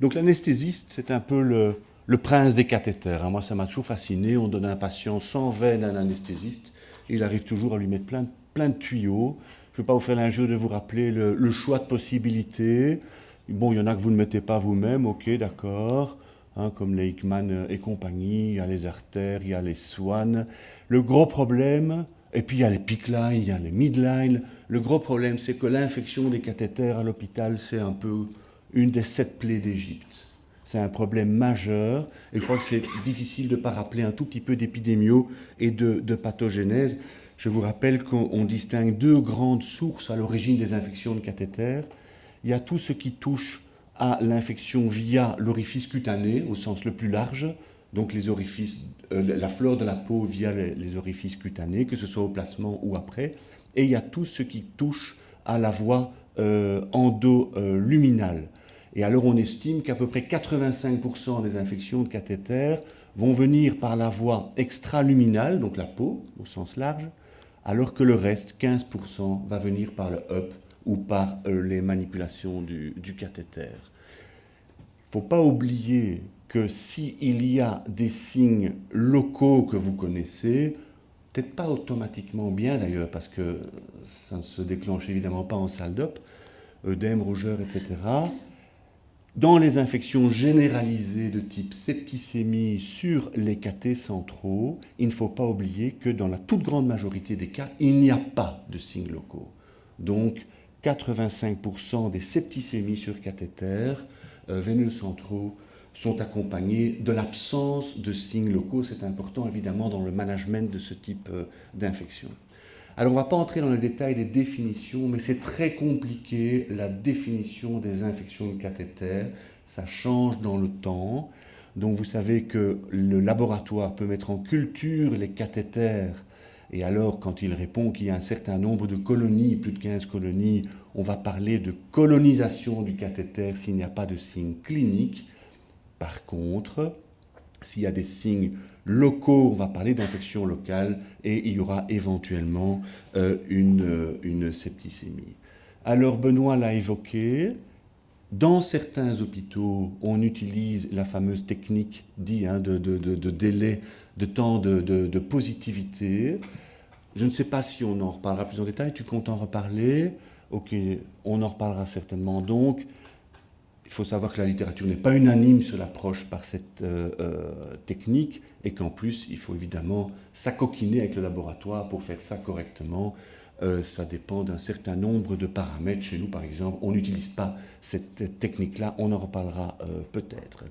Donc l'anesthésiste, c'est un peu le prince des cathéters, hein. Moi, ça m'a toujours fasciné. On donne à un patient sans veine à un anesthésiste. Il arrive toujours à lui mettre plein de tuyaux. Je ne vais pas vous faire l'injure de vous rappeler le choix de possibilités. Bon, il y en a que vous ne mettez pas vous-même, ok, d'accord. Hein, comme les Hickman et compagnie, il y a les artères, il y a les Swan. Le gros problème, et puis il y a les PICC-line, il y a les midline. Le gros problème, c'est que l'infection des cathéters à l'hôpital, c'est un peu une des 7 plaies d'Égypte. C'est un problème majeur et je crois que c'est difficile de ne pas rappeler un tout petit peu d'épidémio et de pathogénèse. Je vous rappelle qu'on distingue deux grandes sources à l'origine des infections de cathéters. Il y a tout ce qui touche à l'infection via l'orifice cutané au sens le plus large, donc les orifices, la flore de la peau via les orifices cutanés, que ce soit au placement ou après. Et il y a tout ce qui touche à la voie endoluminale. Et alors on estime qu'à peu près 85% des infections de cathéter vont venir par la voie extraluminale, donc la peau au sens large, alors que le reste, 15%, va venir par le up ou par les manipulations du cathéter. Il ne faut pas oublier que s'il y a des signes locaux que vous connaissez, peut-être pas automatiquement bien d'ailleurs, parce que ça ne se déclenche évidemment pas en salle d'op, œdème, rougeur, etc. Dans les infections généralisées de type septicémie sur les cathés centraux, il ne faut pas oublier que dans la toute grande majorité des cas, il n'y a pas de signes locaux. Donc 85% des septicémies sur cathéter veineux centraux sont accompagnés de l'absence de signes locaux. C'est important évidemment dans le management de ce type d'infection. Alors on ne va pas entrer dans les détails des définitions, mais c'est très compliqué la définition des infections de cathéter. Ça change dans le temps. Donc vous savez que le laboratoire peut mettre en culture les cathéters. Et alors, quand il répond qu'il y a un certain nombre de colonies, plus de 15 colonies, on va parler de colonisation du cathéter s'il n'y a pas de signe clinique. Par contre, s'il y a des signes locaux, on va parler d'infection locale et il y aura éventuellement une septicémie. Alors Benoît l'a évoqué, dans certains hôpitaux, on utilise la fameuse technique dite de délai, de temps de positivité. Je ne sais pas si on en reparlera plus en détail, tu comptes en reparler. Ok, on en reparlera certainement. Donc, il faut savoir que la littérature n'est pas unanime sur l'approche par cette technique et qu'en plus, il faut évidemment s'acoquiner avec le laboratoire pour faire ça correctement. Ça dépend d'un certain nombre de paramètres. Chez nous, par exemple, on n'utilise pas cette technique-là. On en reparlera peut-être.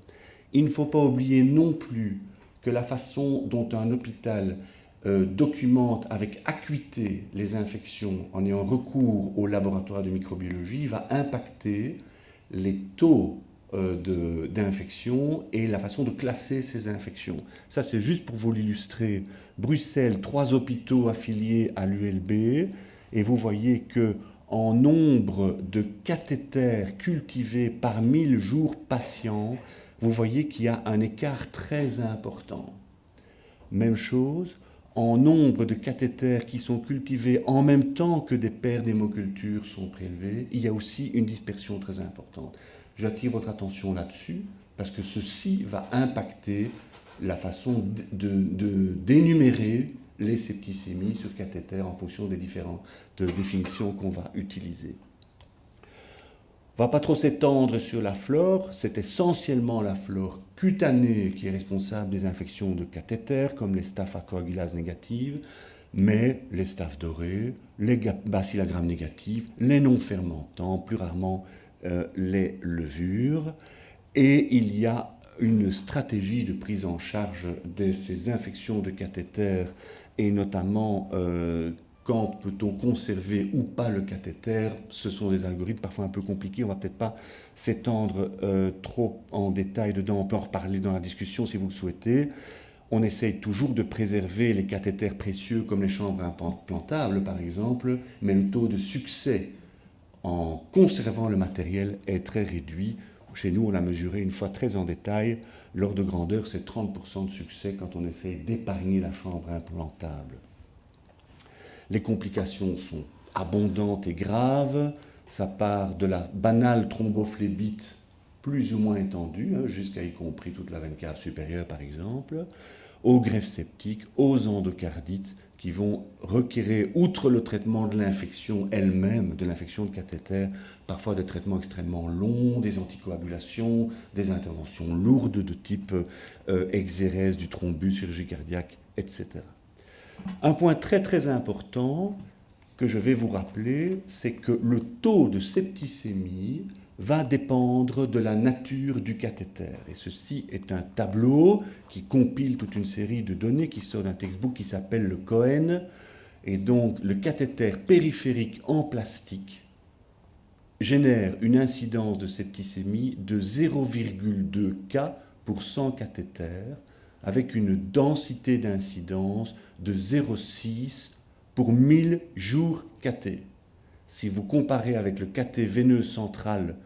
Il ne faut pas oublier non plus que la façon dont un hôpital documente avec acuité les infections en ayant recours au laboratoire de microbiologie va impacter les taux d'infection et la façon de classer ces infections. Ça, c'est juste pour vous l'illustrer. Bruxelles, 3 hôpitaux affiliés à l'ULB, et vous voyez que en nombre de cathéters cultivés par 1000 jours patients, vous voyez qu'il y a un écart très important. Même chose, en nombre de cathéters qui sont cultivés en même temps que des paires d'hémocultures sont prélevées, il y a aussi une dispersion très importante. J'attire votre attention là-dessus parce que ceci va impacter la façon d'énumérer les septicémies sur cathéter en fonction des différentes définitions qu'on va utiliser. On ne va pas trop s'étendre sur la flore, c'est essentiellement la flore cutanée qui est responsable des infections de cathéter, comme les staphylocoagulases négatives, mais les staph dorés, les bacilles gram négatives, les non fermentants, plus rarement les levures. Et il y a une stratégie de prise en charge de ces infections de cathéter, et notamment quand peut-on conserver ou pas le cathéter. Ce sont des algorithmes parfois un peu compliqués, on ne va peut-être pas s'étendre trop en détail dedans, on peut en reparler dans la discussion si vous le souhaitez. On essaye toujours de préserver les cathéters précieux comme les chambres implantables par exemple, mais le taux de succès en conservant le matériel est très réduit. Chez nous, on l'a mesuré une fois très en détail. L'ordre de grandeur, c'est 30% de succès quand on essaye d'épargner la chambre implantable. Les complications sont abondantes et graves. Ça part de la banale thrombophlébite plus ou moins étendue, jusqu'à y compris toute la veine cave supérieure par exemple, aux greffes septiques, aux endocardites, qui vont requérir, outre le traitement de l'infection elle-même, de l'infection de cathéter, parfois des traitements extrêmement longs, des anticoagulations, des interventions lourdes de type exérèse du thrombus, chirurgie cardiaque, etc. Un point très très important que je vais vous rappeler, c'est que le taux de septicémie va dépendre de la nature du cathéter. Et ceci est un tableau qui compile toute une série de données qui sort d'un textbook qui s'appelle le Cohen. Et donc, le cathéter périphérique en plastique génère une incidence de septicémie de 0,2 cas pour 100 cathéters, avec une densité d'incidence de 0,6 pour 1000 jours cathé. Si vous comparez avec le cathé veineux central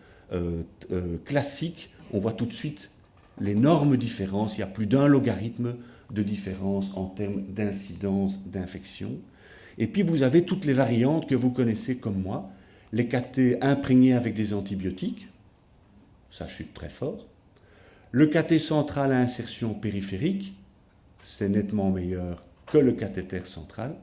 classique, on voit tout de suite l'énorme différence. Il y a plus d'un logarithme de différence en termes d'incidence d'infection. Et puis vous avez toutes les variantes que vous connaissez comme moi. Les cathés imprégnés avec des antibiotiques, ça chute très fort. Le cathé central à insertion périphérique, c'est nettement meilleur que le cathéter central.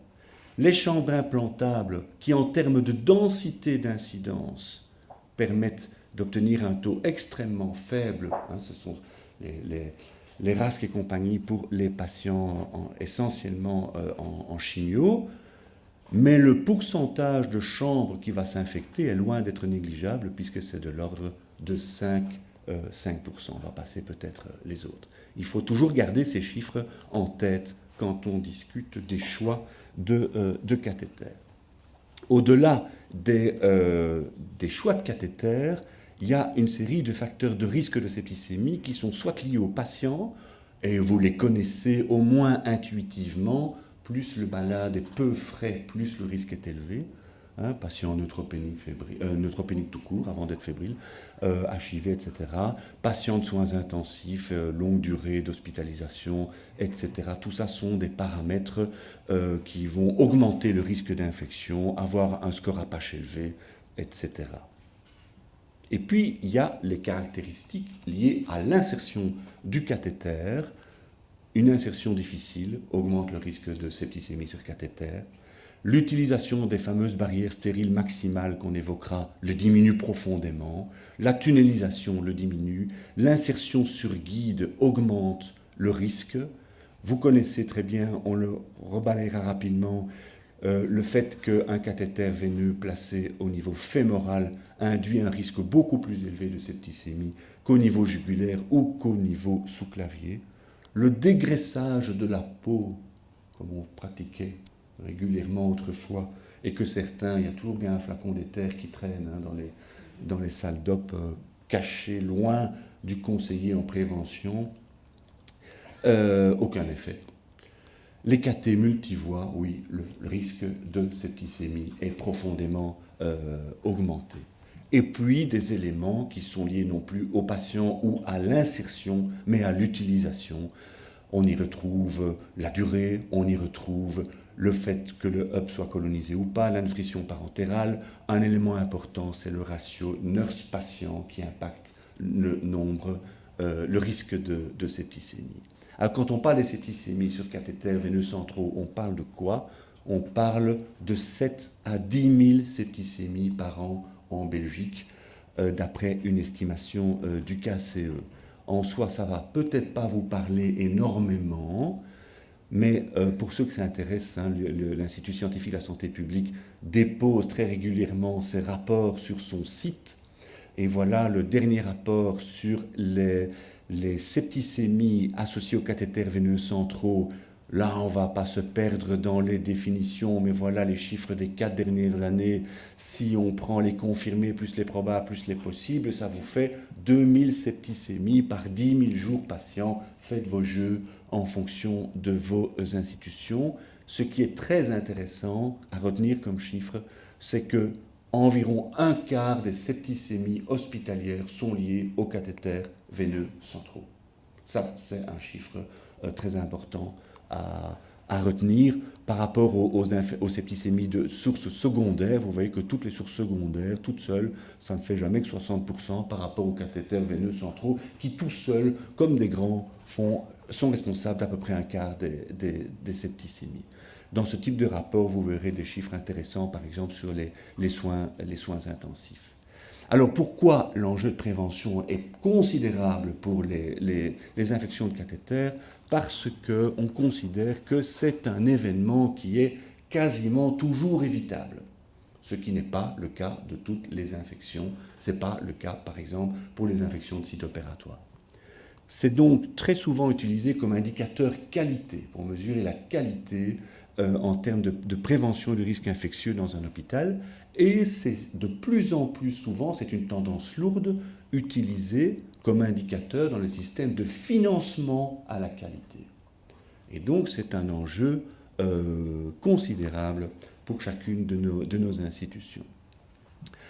Les chambres implantables qui, en termes de densité d'incidence, permettent d'obtenir un taux extrêmement faible, ce sont les RASC et compagnie pour les patients essentiellement en chimio, mais le pourcentage de chambres qui va s'infecter est loin d'être négligeable puisque c'est de l'ordre de 5%. On va passer peut-être les autres. Il faut toujours garder ces chiffres en tête quand on discute des choix de cathéter. Au-delà des choix de cathéter, il y a une série de facteurs de risque de septicémie qui sont soit liés au patient, et vous les connaissez au moins intuitivement, plus le malade est peu frais, plus le risque est élevé. Patient neutropénique tout court, avant d'être fébrile, HIV, etc. Patient de soins intensifs, longue durée d'hospitalisation, etc. Tout ça sont des paramètres qui vont augmenter le risque d'infection, avoir un score Apache élevé, etc. Et puis, il y a les caractéristiques liées à l'insertion du cathéter. Une insertion difficile augmente le risque de septicémie sur cathéter. L'utilisation des fameuses barrières stériles maximales qu'on évoquera le diminue profondément. La tunnelisation le diminue. L'insertion sur guide augmente le risque. Vous connaissez très bien, on le rebalayera rapidement, le fait qu'un cathéter veineux placé au niveau fémoral induit un risque beaucoup plus élevé de septicémie qu'au niveau jugulaire ou qu'au niveau sous-clavier. Le dégraissage de la peau, comme on pratiquait régulièrement autrefois, et que certains, il y a toujours bien un flacon d'éther qui traîne dans les salles d'op, caché loin du conseiller en prévention, aucun effet. Les cathés multivoies, oui, le risque de septicémie est profondément augmenté. Et puis des éléments qui sont liés non plus au patient ou à l'insertion, mais à l'utilisation. On y retrouve la durée, on y retrouve le fait que le hub soit colonisé ou pas, la nutrition parentérale. Un élément important, c'est le ratio nurse-patient qui impacte le risque de septicémie. Alors, quand on parle des septicémies sur cathéter veineux centraux, on parle de quoi? On parle de 7 à 10 000 septicémies par an en Belgique, d'après une estimation du KCE. En soi, ça ne va peut-être pas vous parler énormément, mais pour ceux que ça intéresse, l'Institut scientifique de la santé publique dépose très régulièrement ses rapports sur son site. Et voilà le dernier rapport sur les septicémies associées aux cathéters veineux centraux. Là, on ne va pas se perdre dans les définitions, mais voilà les chiffres des 4 dernières années. Si on prend les confirmés, plus les probables, plus les possibles, ça vous fait 2000 septicémies par 10 000 jours patients. Faites vos jeux en fonction de vos institutions. Ce qui est très intéressant à retenir comme chiffre, c'est que environ un quart des septicémies hospitalières sont liées aux cathéters veineux centraux. Ça, c'est un chiffre très important à à retenir par rapport aux septicémies de sources secondaires. Vous voyez que toutes les sources secondaires, toutes seules, ça ne fait jamais que 60% par rapport aux cathéters veineux centraux, qui tout seuls, comme des grands, sont responsables d'à peu près un quart des septicémies. Dans ce type de rapport, vous verrez des chiffres intéressants, par exemple, sur les soins intensifs. Alors pourquoi l'enjeu de prévention est considérable pour les infections de cathéter? Parce qu'on considère que c'est un événement qui est quasiment toujours évitable, ce qui n'est pas le cas de toutes les infections. Ce n'est pas le cas, par exemple, pour les infections de site opératoire. C'est donc très souvent utilisé comme indicateur qualité, pour mesurer la qualité en termes de prévention du risque infectieux dans un hôpital. Et c'est de plus en plus souvent, c'est une tendance lourde, utilisé comme indicateur dans le système de financement à la qualité. Et donc c'est un enjeu considérable pour chacune de nos institutions.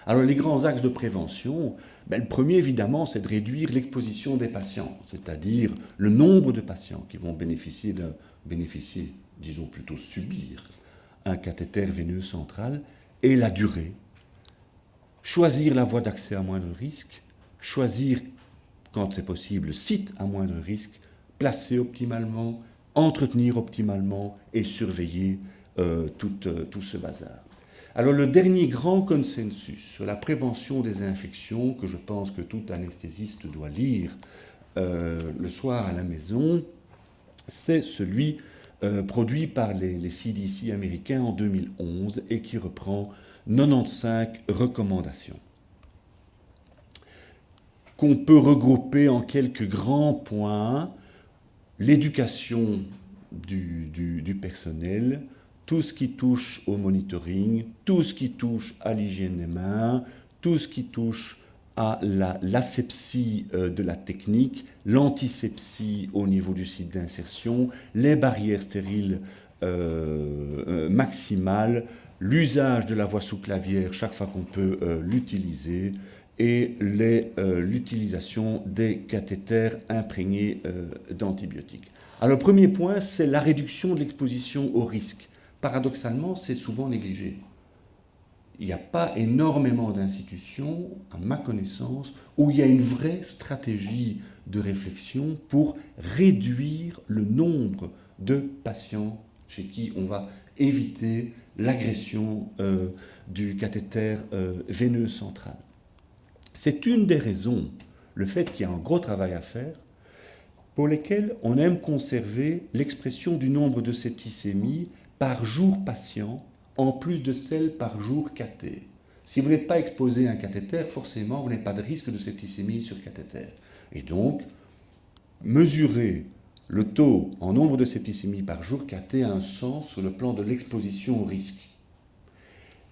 Alors les grands axes de prévention, le premier évidemment c'est de réduire l'exposition des patients, c'est-à-dire le nombre de patients qui vont bénéficier, disons plutôt subir, un cathéter veineux central et la durée. Choisir la voie d'accès à moindre risque, choisir quand c'est possible le site à moindre risque, placer optimalement, entretenir optimalement et surveiller tout ce bazar. Alors le dernier grand consensus sur la prévention des infections que je pense que tout anesthésiste doit lire le soir à la maison, c'est celui produit par les CDC américains en 2011 et qui reprend 95 recommandations qu'on peut regrouper en quelques grands points: l'éducation du personnel, tout ce qui touche au monitoring, tout ce qui touche à l'hygiène des mains, tout ce qui touche à l'asepsie de la technique, l'antisepsie au niveau du site d'insertion, les barrières stériles maximales, l'usage de la voie sous-clavière chaque fois qu'on peut l'utiliser, et l'utilisation des cathéters imprégnés d'antibiotiques. Alors le premier point, c'est la réduction de l'exposition au risque. Paradoxalement, c'est souvent négligé. Il n'y a pas énormément d'institutions, à ma connaissance, où il y a une vraie stratégie de réflexion pour réduire le nombre de patients chez qui on va éviter l'agression du cathéter veineux central. C'est une des raisons, le fait qu'il y a un gros travail à faire, pour lesquelles on aime conserver l'expression du nombre de septicémies par jour patient, en plus de celles par jour cathé. Si vous n'êtes pas exposé à un cathéter, forcément, vous n'avez pas de risque de septicémie sur cathéter. Et donc, mesurer le taux en nombre de septicémies par jour cathé a un sens sur le plan de l'exposition au risque.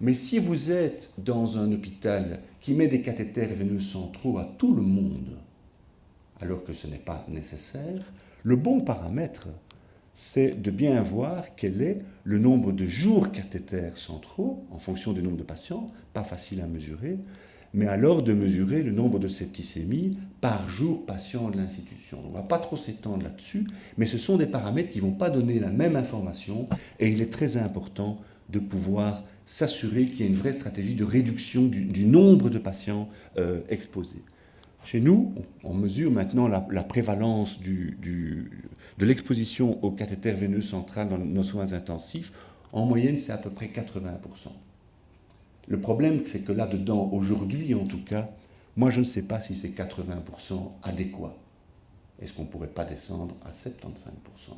Mais si vous êtes dans un hôpital qui met des cathéters veineux centraux à tout le monde, alors que ce n'est pas nécessaire, le bon paramètre, c'est de bien voir quel est le nombre de jours cathéters centraux, en fonction du nombre de patients, pas facile à mesurer, mais alors de mesurer le nombre de septicémies par jour patient de l'institution. On ne va pas trop s'étendre là-dessus, mais ce sont des paramètres qui ne vont pas donner la même information, et il est très important de pouvoir s'assurer qu'il y a une vraie stratégie de réduction du nombre de patients exposés. Chez nous, on mesure maintenant la prévalence de l'exposition au cathéter veineux central dans nos soins intensifs. En moyenne, c'est à peu près 80%. Le problème, c'est que là-dedans, aujourd'hui en tout cas, moi je ne sais pas si c'est 80% adéquat. Est-ce qu'on ne pourrait pas descendre à 75%,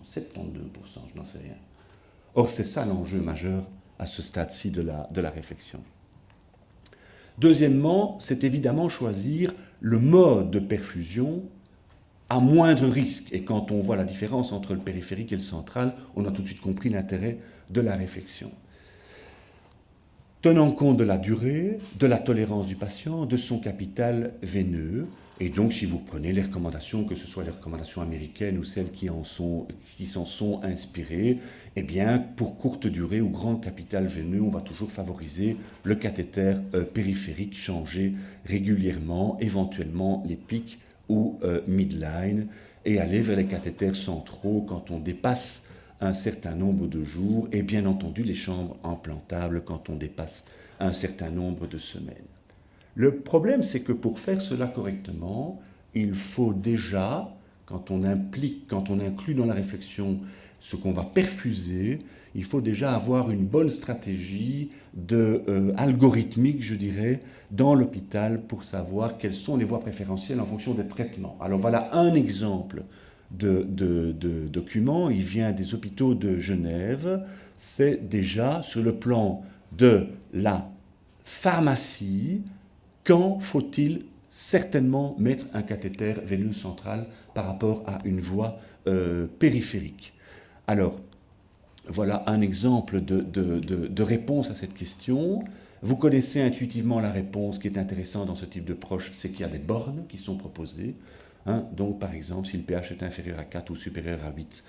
72%, je n'en sais rien. Or, c'est ça l'enjeu majeur à ce stade-ci de la réflexion. Deuxièmement, c'est évidemment choisir le mode de perfusion à moindre risque. Et quand on voit la différence entre le périphérique et le central, on a tout de suite compris l'intérêt de la réflexion. Tenant compte de la durée, de la tolérance du patient, de son capital veineux, et donc si vous prenez les recommandations, que ce soit les recommandations américaines ou celles qui s'en sont inspirées, eh bien, pour courte durée ou grand capital veineux, on va toujours favoriser le cathéter périphérique, changer régulièrement, éventuellement les pics ou midline, et aller vers les cathéters centraux quand on dépasse un certain nombre de jours et bien entendu les chambres implantables quand on dépasse un certain nombre de semaines. Le problème, c'est que pour faire cela correctement, il faut déjà, quand on inclut dans la réflexion ce qu'on va perfuser, il faut déjà avoir une bonne stratégie algorithmique, je dirais, dans l'hôpital pour savoir quelles sont les voies préférentielles en fonction des traitements. Alors voilà un exemple de document, il vient des hôpitaux de Genève, c'est déjà sur le plan de la pharmacie, quand faut-il certainement mettre un cathéter veineux central par rapport à une voie périphérique. Alors, voilà un exemple de réponse à cette question. Vous connaissez intuitivement la réponse. Ce qui est intéressant dans ce type de proche, c'est qu'il y a des bornes qui sont proposées. Donc, par exemple, si le pH est inférieur à 4 ou supérieur à 8,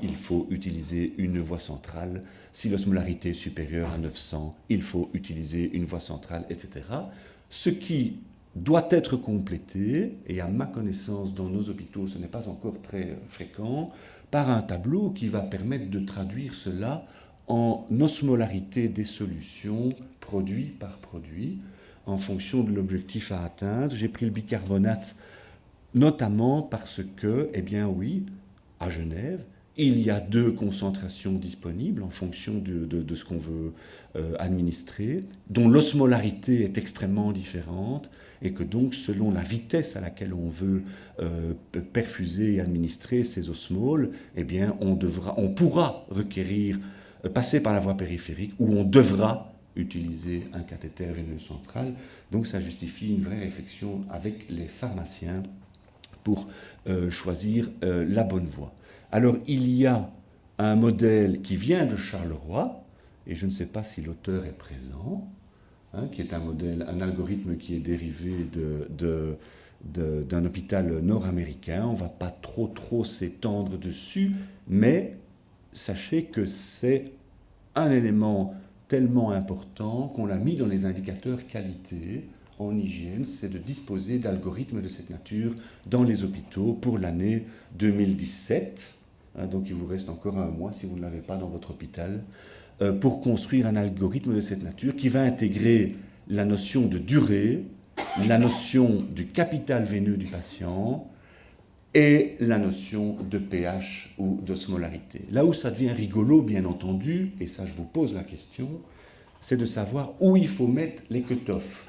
il faut utiliser une voie centrale. Si l'osmolarité est supérieure à 900, il faut utiliser une voie centrale, etc. Ce qui doit être complété, et à ma connaissance dans nos hôpitaux ce n'est pas encore très fréquent, par un tableau qui va permettre de traduire cela en osmolarité des solutions produit par produit en fonction de l'objectif à atteindre. J'ai pris le bicarbonate notamment parce que, eh bien oui, à Genève, il y a 2 concentrations disponibles en fonction de ce qu'on veut administrer, dont l'osmolarité est extrêmement différente, et que donc, selon la vitesse à laquelle on veut perfuser et administrer ces osmoles, eh bien, on pourra requérir, passer par la voie périphérique, ou on devra utiliser un cathéter veineux central. Donc, ça justifie une vraie réflexion avec les pharmaciens pour choisir la bonne voie. Alors, il y a un modèle qui vient de Charleroi, et je ne sais pas si l'auteur est présent, qui est un algorithme qui est dérivé d'un hôpital nord-américain. On ne va pas trop s'étendre dessus, mais sachez que c'est un élément tellement important qu'on l'a mis dans les indicateurs qualité en hygiène, c'est de disposer d'algorithmes de cette nature dans les hôpitaux pour l'année 2017. Donc il vous reste encore un mois si vous ne l'avez pas dans votre hôpital, pour construire un algorithme de cette nature qui va intégrer la notion de durée, la notion du capital veineux du patient et la notion de pH ou d'osmolarité. Là où ça devient rigolo, bien entendu, et ça je vous pose la question, c'est de savoir où il faut mettre les cut-offs.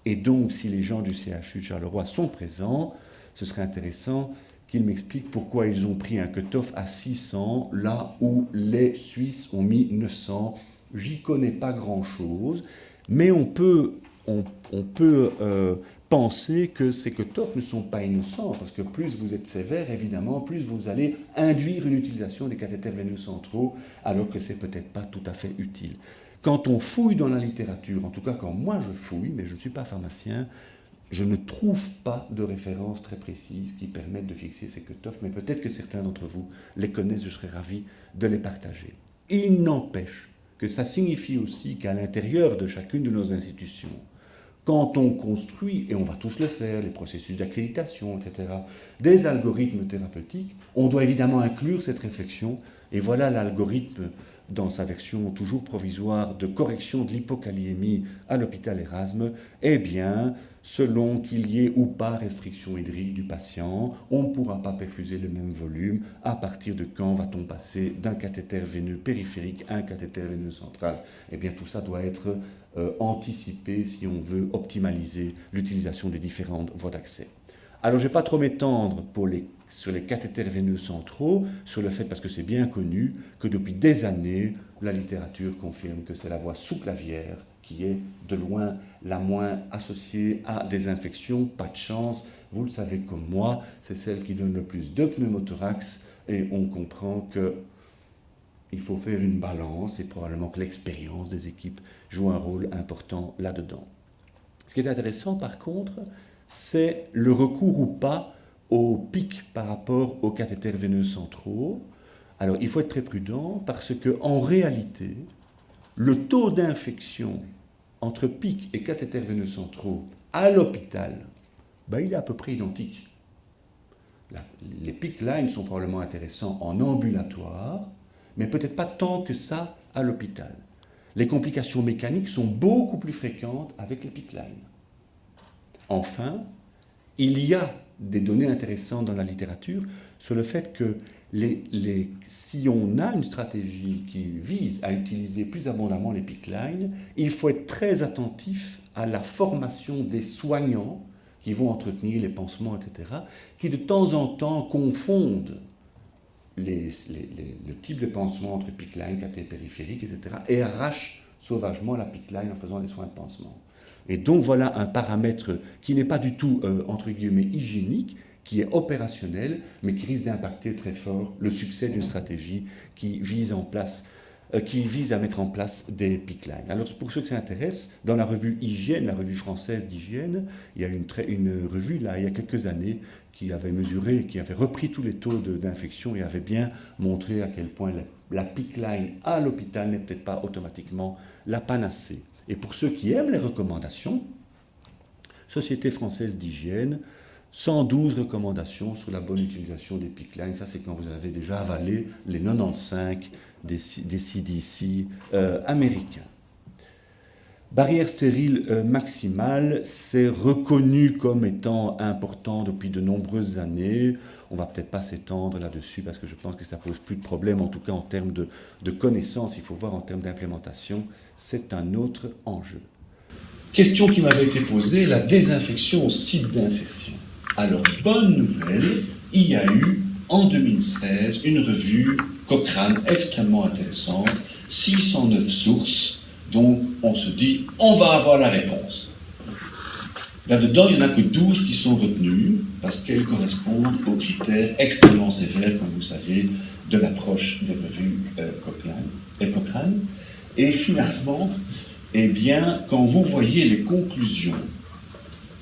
Et donc, si les gens du CHU de Charleroi sont présents, ce serait intéressant qu'ils m'expliquent pourquoi ils ont pris un cut-off à 600, là où les Suisses ont mis 900. J'y connais pas grand-chose, mais on peut penser que ces cut-offs ne sont pas innocents, parce que plus vous êtes sévère, évidemment, plus vous allez induire une utilisation des cathéters veineux centraux, alors que c'est peut-être pas tout à fait utile. Quand on fouille dans la littérature, en tout cas quand moi je fouille, mais je ne suis pas pharmacien, je ne trouve pas de références très précises qui permettent de fixer ces cut-offs, mais peut-être que certains d'entre vous les connaissent, je serais ravi de les partager. Il n'empêche que ça signifie aussi qu'à l'intérieur de chacune de nos institutions, quand on construit, et on va tous le faire, les processus d'accréditation, etc., des algorithmes thérapeutiques, on doit évidemment inclure cette réflexion, et voilà l'algorithme dans sa version toujours provisoire de correction de l'hypokaliémie à l'hôpital Erasme, eh bien, selon qu'il y ait ou pas restriction hydrique du patient, on ne pourra pas perfuser le même volume. À partir de quand va-t-on passer d'un cathéter veineux périphérique à un cathéter veineux central? Eh bien, tout ça doit être anticipé si on veut optimaliser l'utilisation des différentes voies d'accès. Alors, je ne vais pas trop m'étendre sur les cathéters veineux centraux, sur le fait, parce que c'est bien connu, que depuis des années, la littérature confirme que c'est la voie sous-clavière qui est de loin la moins associée à des infections. Pas de chance, vous le savez comme moi, c'est celle qui donne le plus de pneumothorax, et on comprend qu'il faut faire une balance, et probablement que l'expérience des équipes joue un rôle important là-dedans. Ce qui est intéressant, par contre, c'est le recours ou pas au pic par rapport aux cathéters veineux centraux. Alors, il faut être très prudent parce qu'en réalité, le taux d'infection entre pic et cathéters veineux centraux à l'hôpital, il est à peu près identique. Les pics lines sont probablement intéressants en ambulatoire, mais peut-être pas tant que ça à l'hôpital. Les complications mécaniques sont beaucoup plus fréquentes avec le PICC-Line. Enfin, il y a des données intéressantes dans la littérature sur le fait que si on a une stratégie qui vise à utiliser plus abondamment les PICC-Line, il faut être très attentif à la formation des soignants qui vont entretenir les pansements, etc., qui de temps en temps confondent le type de pansement entre PICC-Line, cathé périphérique, etc., et arrachent sauvagement la PICC-Line en faisant des soins de pansement. Et donc voilà un paramètre qui n'est pas du tout, entre guillemets, hygiénique, qui est opérationnel, mais qui risque d'impacter très fort le succès d'une stratégie qui vise à mettre en place des PICC-Line. Alors pour ceux que ça intéresse, dans la revue Hygiène, la revue française d'hygiène, il y a une revue là, il y a quelques années qui avait mesuré, qui avait repris tous les taux d'infection et avait bien montré à quel point la PICC-Line à l'hôpital n'est peut-être pas automatiquement la panacée. Et pour ceux qui aiment les recommandations, Société française d'hygiène, 112 recommandations sur la bonne utilisation des PICC-Line. Ça, c'est quand vous avez déjà avalé les 95 des CDC américains. Barrière stérile maximale, c'est reconnu comme étant important depuis de nombreuses années. On ne va peut-être pas s'étendre là-dessus parce que je pense que ça ne pose plus de problème, en tout cas en termes de connaissances. Il faut voir en termes d'implémentation, c'est un autre enjeu. Question qui m'avait été posée, la désinfection au site d'insertion. Alors, bonne nouvelle, il y a eu en 2016 une revue Cochrane extrêmement intéressante, 609 sources, donc on se dit, on va avoir la réponse. Là-dedans, il n'y en a que 12 qui sont retenues, parce qu'elles correspondent aux critères extrêmement sévères, comme vous savez, de l'approche des revues Cochrane. Et finalement, eh bien, quand vous voyez les conclusions,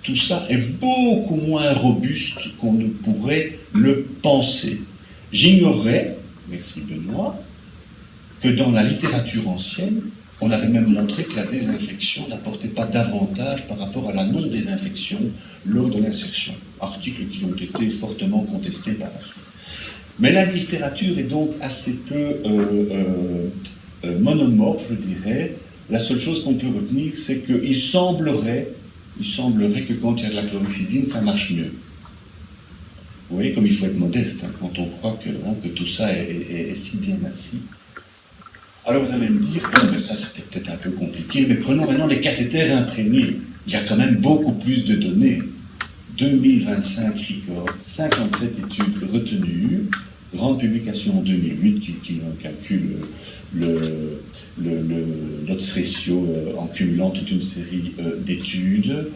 tout ça est beaucoup moins robuste qu'on ne pourrait le penser. J'ignorais, merci Benoît, que dans la littérature ancienne, on avait même montré que la désinfection n'apportait pas d'avantage par rapport à la non-désinfection lors de l'insertion. Articles qui ont été fortement contestés par la suite. Mais la littérature est donc assez peu monomorphe, je dirais. La seule chose qu'on peut retenir, c'est qu'il semblerait que quand il y a de la chlorhexidine, ça marche mieux. Vous voyez comme il faut être modeste quand on croit que tout ça est si bien assis. Alors vous allez me dire, bon, mais ça c'était peut-être un peu compliqué, mais prenons maintenant les cathéters imprégnés. Il y a quand même beaucoup plus de données. 2025 records, 57 études retenues, grande publication en 2008 qui calcule l'odds ratio en cumulant toute une série d'études.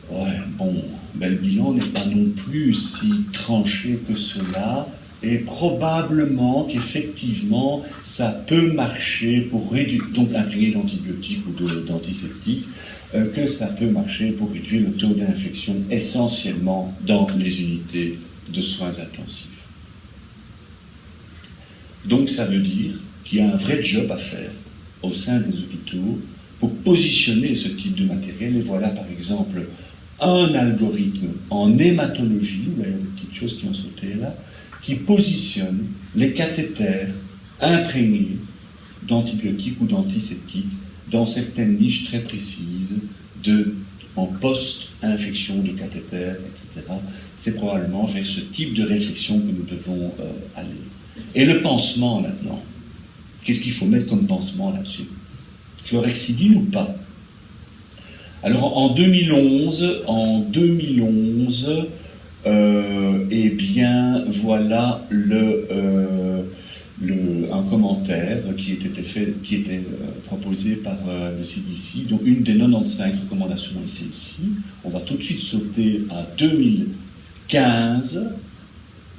Ouais, bon, ben, le bilan n'est pas non plus si tranché que cela, et probablement qu'effectivement ça peut marcher pour réduire, donc imprégné d'antibiotiques ou d'antiseptiques, que ça peut marcher pour réduire le taux d'infection essentiellement dans les unités de soins intensifs. Donc ça veut dire qu'il y a un vrai job à faire au sein des hôpitaux pour positionner ce type de matériel. Et voilà par exemple un algorithme en hématologie, vous voyez des petites choses qui ont sauté là, qui positionne les cathéters imprégnés d'antibiotiques ou d'antiseptiques dans certaines niches très précises en post-infection de cathéters, etc. C'est probablement vers ce type de réflexion que nous devons aller. Et le pansement maintenant, qu'est-ce qu'il faut mettre comme pansement là-dessus? Chlorhexidine ou pas? Alors en 2011, eh bien voilà un commentaire qui était proposé par le CDC, donc une des 95 recommandations est celle-ci. On va tout de suite sauter à 2015,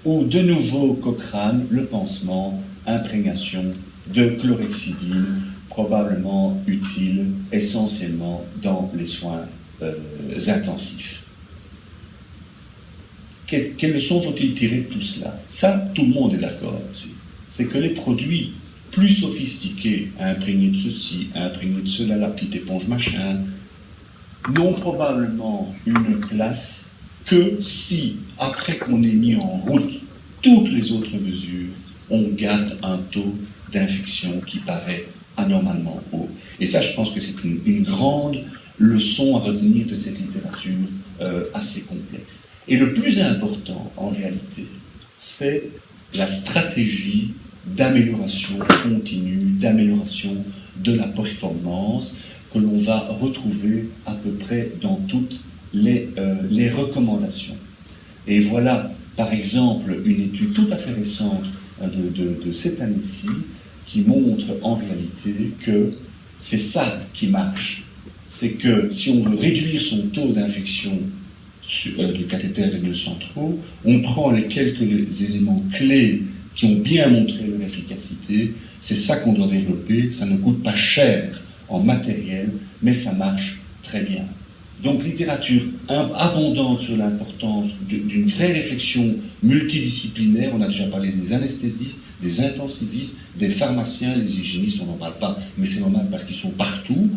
où de nouveau Cochrane, le pansement, imprégnation de chlorhexidine, probablement utile essentiellement dans les soins intensifs. Quelles leçons faut-il tirer de tout cela? Ça, tout le monde est d'accord là-dessus. C'est que les produits plus sophistiqués, imprégnés de ceci, imprégnés de cela, la petite éponge machin, n'ont probablement une place que si, après qu'on ait mis en route toutes les autres mesures, on garde un taux d'infection qui paraît anormalement haut. Et ça, je pense que c'est une grande leçon à retenir de cette littérature assez complexe. Et le plus important, en réalité, c'est la stratégie d'amélioration continue, d'amélioration de la performance que l'on va retrouver à peu près dans toutes les recommandations. Et voilà, par exemple, une étude tout à fait récente de cette année-ci qui montre en réalité que c'est ça qui marche. C'est que si on veut réduire son taux d'infection du cathéter veineux centraux, on prend les quelques éléments clés qui ont bien montré leur efficacité, c'est ça qu'on doit développer, ça ne coûte pas cher en matériel, mais ça marche très bien. Donc littérature abondante sur l'importance d'une vraie réflexion multidisciplinaire, on a déjà parlé des anesthésistes, des intensivistes, des pharmaciens, les hygiénistes, on n'en parle pas, mais c'est normal parce qu'ils sont partout.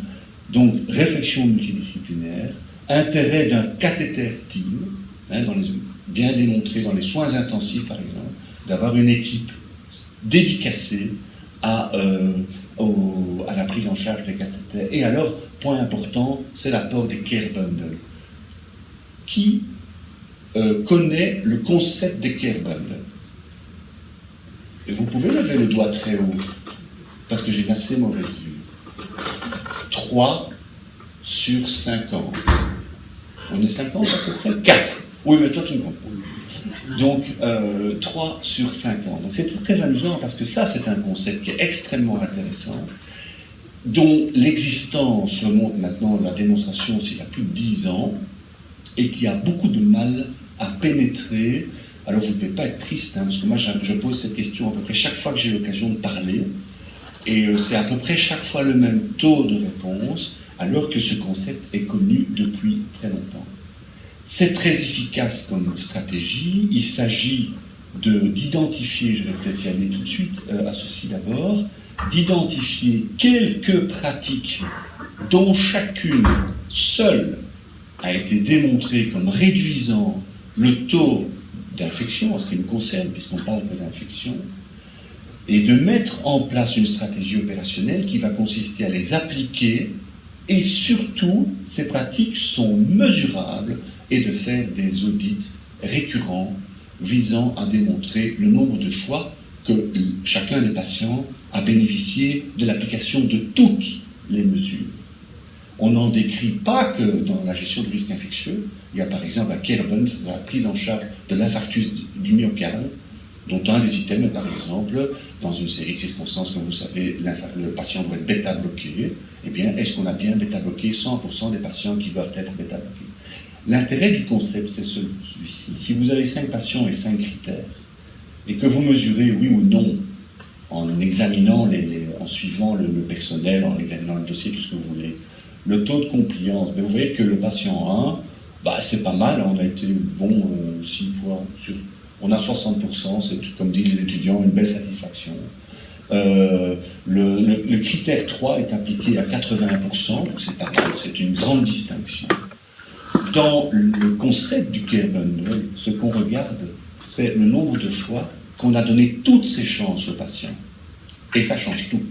Donc réflexion multidisciplinaire, intérêt d'un cathéter team, bien démontré dans les soins intensifs par exemple, d'avoir une équipe dédicacée à la prise en charge des cathéters. Et alors, point important, c'est l'apport des care bundles. Qui connaît le concept des care bundles? Et vous pouvez lever le doigt très haut, parce que j'ai une assez mauvaise vue. 3 sur 50. On est 50 à peu près? 4. Oui, mais toi tu me comprends. Donc, 3 sur 50. Donc c'est très amusant parce que ça, c'est un concept qui est extrêmement intéressant, dont l'existence remonte maintenant, la démonstration, c'est il y a plus de 10 ans, et qui a beaucoup de mal à pénétrer. Alors vous ne devez pas être triste, parce que moi je pose cette question à peu près chaque fois que j'ai l'occasion de parler, et c'est à peu près chaque fois le même taux de réponse, alors que ce concept est connu depuis très longtemps. C'est très efficace comme stratégie. Il s'agit d'identifier, je vais peut-être y aller tout de suite, à ceci d'abord, d'identifier quelques pratiques dont chacune seule a été démontrée comme réduisant le taux d'infection, en ce qui me concerne, puisqu'on parle que d'infection, et de mettre en place une stratégie opérationnelle qui va consister à les appliquer, et surtout, ces pratiques sont mesurables, et de faire des audits récurrents visant à démontrer le nombre de fois que chacun des patients a bénéficié de l'application de toutes les mesures. On n'en décrit pas que dans la gestion du risque infectieux. Il y a par exemple la care bundle, la prise en charge de l'infarctus du myocarde, dont un des items est par exemple, dans une série de circonstances, comme vous savez, le patient doit être bêta-bloqué. Eh bien, est-ce qu'on a bien bêta-bloqué 100% des patients qui doivent être bêta-bloqués? L'intérêt du concept, c'est celui-ci. Si vous avez 5 patients et 5 critères, et que vous mesurez oui ou non, en examinant, en suivant le personnel, en examinant le dossier, tout ce que vous voulez, le taux de compliance, vous voyez que le patient 1, c'est pas mal, on a été bon 6 fois sur... On a 60%, c'est comme disent les étudiants, une belle satisfaction. Le critère 3 est appliqué à 80%, donc c'est pareil, c'est une grande distinction. Dans le concept du care bundle, ce qu'on regarde, c'est le nombre de fois qu'on a donné toutes ces chances aux patients. Et ça change tout.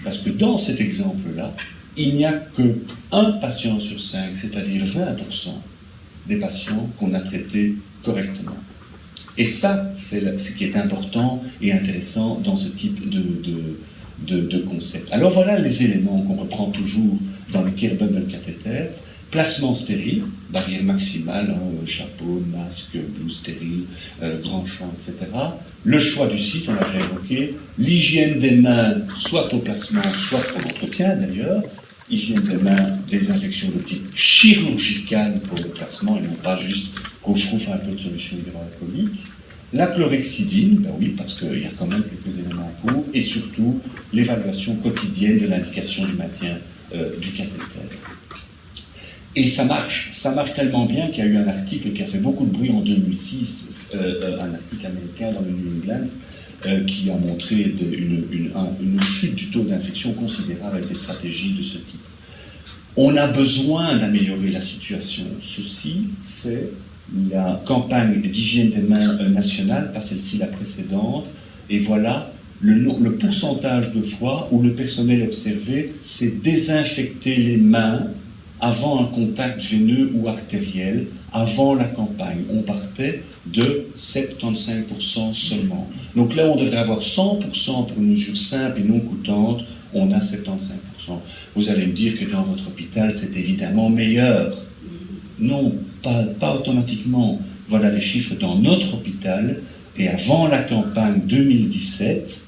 Parce que dans cet exemple-là, il n'y a que 1 patient sur 5, c'est-à-dire 20% des patients qu'on a traités correctement. Et ça, c'est ce qui est important et intéressant dans ce type de concept. Alors voilà les éléments qu'on reprend toujours dans le care bundle cathéter. Placement stérile, barrière maximale, chapeau, masque, blouse stérile, grand champ, etc. Le choix du site, on l'a déjà évoqué. L'hygiène des mains, soit au placement, soit pour l'entretien d'ailleurs. Hygiène des mains, désinfection de type chirurgical pour le placement, et non pas juste qu'on frouffe un peu de solution hydroalcoolique. La chlorhexidine, ben oui, parce qu'il y a quand même quelques éléments en cours. Et surtout, l'évaluation quotidienne de l'indication du maintien du cathéter. Et ça marche tellement bien qu'il y a eu un article qui a fait beaucoup de bruit en 2006, un article américain dans le New England, qui a montré une chute du taux d'infection considérable avec des stratégies de ce type. On a besoin d'améliorer la situation. Ceci, c'est la campagne d'hygiène des mains nationale, pas celle-ci, la précédente. Et voilà le pourcentage de fois où le personnel observé s'est désinfecté les mains avant un contact veineux ou artériel, avant la campagne. On partait de 75% seulement. Donc là, on devrait avoir 100% pour une mesure simple et non coûtante, on a 75%. Vous allez me dire que dans votre hôpital, c'est évidemment meilleur. Non, pas automatiquement. Voilà les chiffres dans notre hôpital. Et avant la campagne 2017,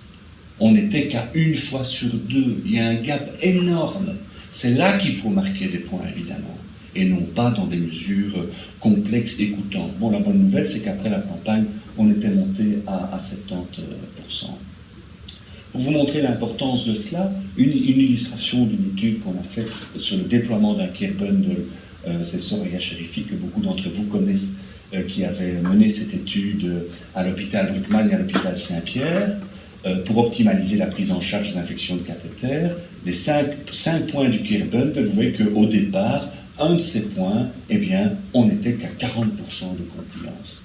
on n'était qu'à 1 fois sur 2. Il y a un gap énorme. C'est là qu'il faut marquer des points, évidemment, et non pas dans des mesures complexes et coûtantes. Bon, la bonne nouvelle, c'est qu'après la campagne, on était monté à 70%. Pour vous montrer l'importance de cela, une illustration d'une étude qu'on a faite sur le déploiement d'un care bundle, c'est Soraya Cherifi, que beaucoup d'entre vous connaissent, qui avait mené cette étude à l'hôpital Bruckmann et à l'hôpital Saint-Pierre, pour optimaliser la prise en charge des infections de cathéter. Les 5 points du care bundle, vous voyez qu'au départ, un de ces points, eh bien, on n'était qu'à 40% de compliance.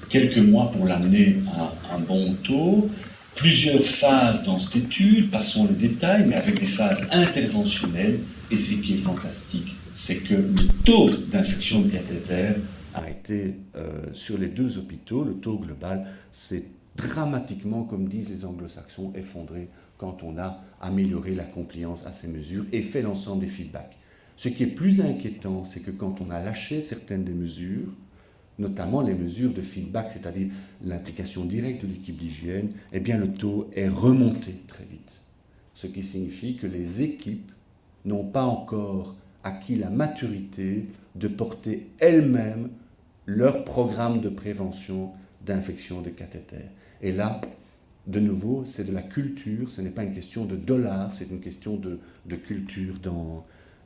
Quelques mois pour l'amener à un bon taux, plusieurs phases dans cette étude, passons les détails, mais avec des phases interventionnelles, et ce qui est fantastique, c'est que le taux d'infection de cathéter a été, sur les 2 hôpitaux, le taux global, c'est dramatiquement, comme disent les anglo-saxons, effondré quand on a amélioré la compliance à ces mesures et fait l'ensemble des feedbacks. Ce qui est plus inquiétant, c'est que quand on a lâché certaines des mesures, notamment les mesures de feedback, c'est-à-dire l'implication directe de l'équipe d'hygiène, eh bien le taux est remonté très vite. Ce qui signifie que les équipes n'ont pas encore acquis la maturité de porter elles-mêmes leur programme de prévention d'infection de cathéter. Et là, de nouveau, c'est de la culture, ce n'est pas une question de dollars, c'est une question de culture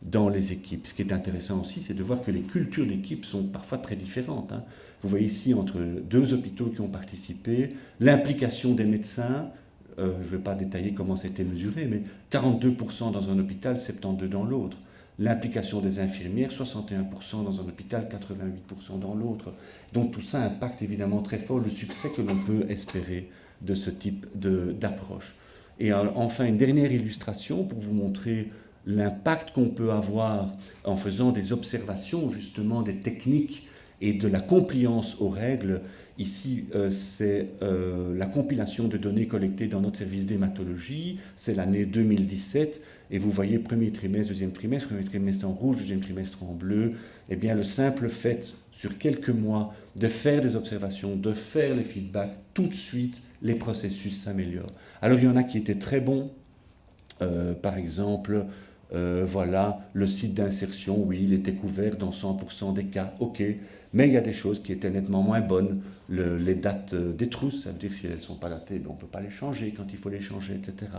dans les équipes. Ce qui est intéressant aussi, c'est de voir que les cultures d'équipe sont parfois très différentes. Vous voyez ici, entre 2 hôpitaux qui ont participé, l'implication des médecins, je ne vais pas détailler comment c'était mesuré, mais 42% dans un hôpital, 72% dans l'autre. L'implication des infirmières, 61% dans un hôpital, 88% dans l'autre. Donc tout ça impacte évidemment très fort le succès que l'on peut espérer de ce type d'approche. Et enfin, une dernière illustration pour vous montrer l'impact qu'on peut avoir en faisant des observations justement des techniques et de la compliance aux règles. Ici, c'est la compilation de données collectées dans notre service d'hématologie, c'est l'année 2017, et vous voyez premier trimestre, deuxième trimestre en rouge, deuxième trimestre en bleu. Eh bien, le simple fait, sur quelques mois, de faire des observations, de faire les feedbacks, tout de suite, les processus s'améliorent. Alors, il y en a qui étaient très bons, par exemple, voilà, le site d'insertion, oui, il était couvert dans 100% des cas, ok, mais il y a des choses qui étaient nettement moins bonnes. Les dates des trousses, ça veut dire que si elles ne sont pas datées, on ne peut pas les changer quand il faut les changer, etc.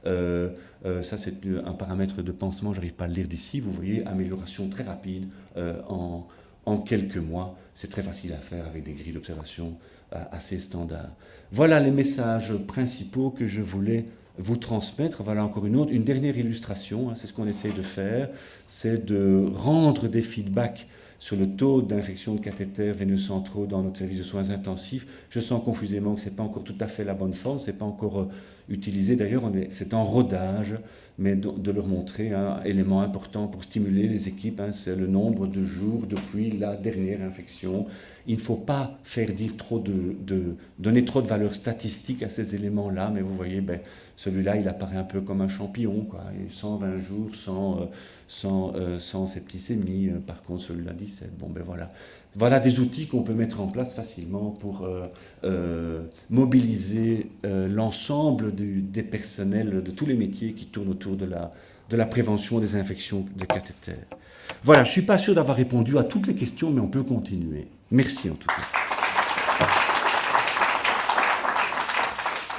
Ça, c'est un paramètre de pansement, je n'arrive pas à le lire d'ici. Vous voyez, amélioration très rapide en quelques mois. C'est très facile à faire avec des grilles d'observation assez standards. Voilà les messages principaux que je voulais vous transmettre. Voilà encore une dernière illustration, c'est ce qu'on essaye de faire, c'est de rendre des feedbacks sur le taux d'infection de cathéter veineux centraux dans notre service de soins intensifs. Je sens confusément que ce n'est pas encore tout à fait la bonne forme, ce n'est pas encore utilisé. D'ailleurs, c'est en rodage, mais de leur montrer un élément important pour stimuler les équipes, c'est le nombre de jours depuis la dernière infection. Il ne faut pas faire dire donner trop de valeur statistique à ces éléments-là, mais vous voyez, celui-là, il apparaît un peu comme un champignon, quoi. 120 jours sans septicémie, par contre celui-là 17. Bon, voilà. Voilà des outils qu'on peut mettre en place facilement pour mobiliser l'ensemble des personnels de tous les métiers qui tournent autour de la prévention des infections de cathéter. Voilà, je ne suis pas sûr d'avoir répondu à toutes les questions, mais on peut continuer. Merci en tout cas.